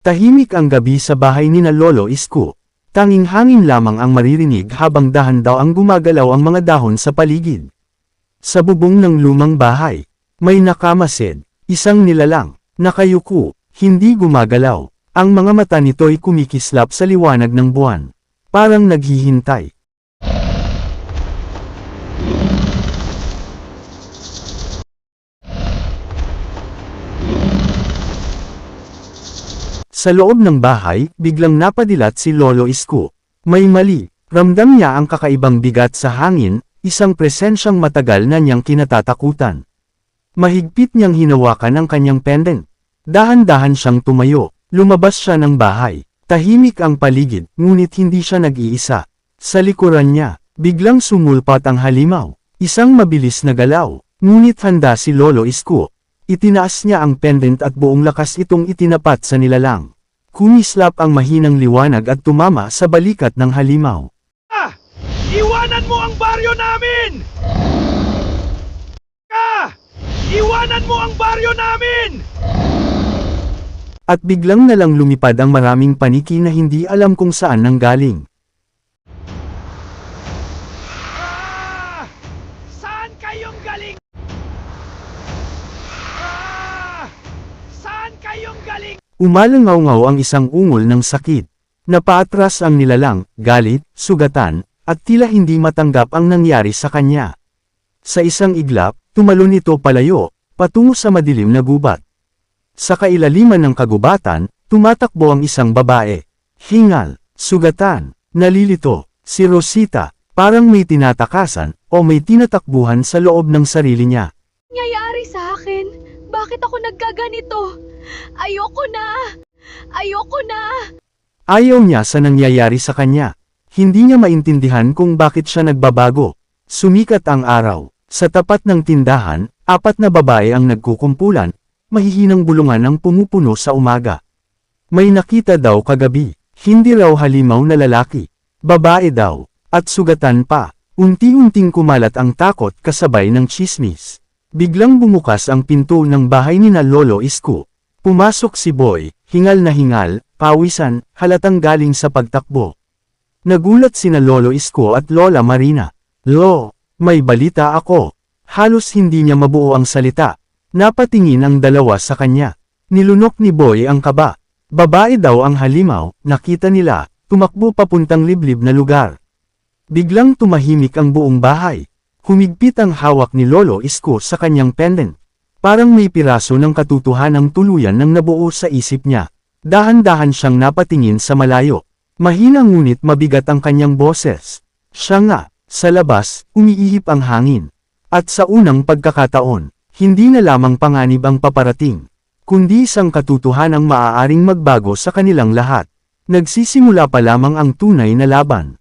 Tahimik ang gabi sa bahay ni na Lolo Isko. Tanging hangin lamang ang maririnig habang dahan-daw ang gumagalaw ang mga dahon sa paligid. Sa bubong ng lumang bahay, may nakamasid, isang nilalang, nakayuko, hindi gumagalaw. Ang mga mata nito'y kumikislap sa liwanag ng buwan. Parang naghihintay. Sa loob ng bahay, biglang napadilat si Lolo Isko. May mali, ramdam niya ang kakaibang bigat sa hangin, isang presensyang matagal na niyang kinatatakutan. Mahigpit niyang hinawakan ang kanyang pendant. Dahan-dahan siyang tumayo, lumabas siya ng bahay. Tahimik ang paligid, ngunit hindi siya nag-iisa. Sa likuran niya, biglang sumulpat ang halimaw. Isang mabilis na galaw, ngunit handa si Lolo Isko. Itinaas niya ang pendant at buong lakas itong itinapat sa nilalang. Kumislap ang mahinang liwanag at tumama sa balikat ng halimaw. Ah! Iwanan mo ang baryo namin! Ah! Iwanan mo ang baryo namin! At biglang nalang lumipad ang maraming paniki na hindi alam kung saan nanggaling. Ah! Saan kayong galing? Saan kayong galing? Umalangaw-ngaw ang isang ungol ng sakit. Napaatras ang nilalang, galit, sugatan, at tila hindi matanggap ang nangyari sa kanya. Sa isang iglap, tumalon ito palayo, patungo sa madilim na gubat. Sa kailaliman ng kagubatan, tumatakbo ang isang babae. Hingal, sugatan, nalilito, si Rosita, parang may tinatakasan, o may tinatakbuhan sa loob ng sarili niya. Nangyayari sa akin? Bakit ako nagkaganito? Ayoko na! Ayoko na! Ayaw niya sa nangyayari sa kanya. Hindi niya maintindihan kung bakit siya nagbabago. Sumikat ang araw. Sa tapat ng tindahan, 4 na babae ang nagkukumpulan, mahihinang bulungan ang pumupuno sa umaga. May nakita daw kagabi, hindi raw halimaw na lalaki. Babae daw, at sugatan pa. Unti-unting kumalat ang takot kasabay ng tsismis. Biglang bumukas ang pinto ng bahay ni na Lolo Isko. Pumasok si Boy, hingal na hingal, pawisan, halatang galing sa pagtakbo. Nagulat sina Lolo Isko at Lola Marina. Lo, may balita ako. Halos hindi niya mabuo ang salita. Napatingin ang dalawa sa kanya. Nilunok ni Boy ang kaba. Babae daw ang halimaw, nakita nila, tumakbo papuntang liblib na lugar. Biglang tumahimik ang buong bahay. Humigpit ang hawak ni Lolo Isko sa kanyang pendant. Parang may piraso ng katotohanang tuluyan nang nabuo sa isip niya. Dahan-dahan siyang napatingin sa malayo. Mahina ngunit mabigat ang kanyang boses. Siya nga, sa labas, umiihip ang hangin. At sa unang pagkakataon, hindi na lamang panganib ang paparating, kundi isang katotohanang maaaring magbago sa kanilang lahat. Nagsisimula pa lamang ang tunay na laban.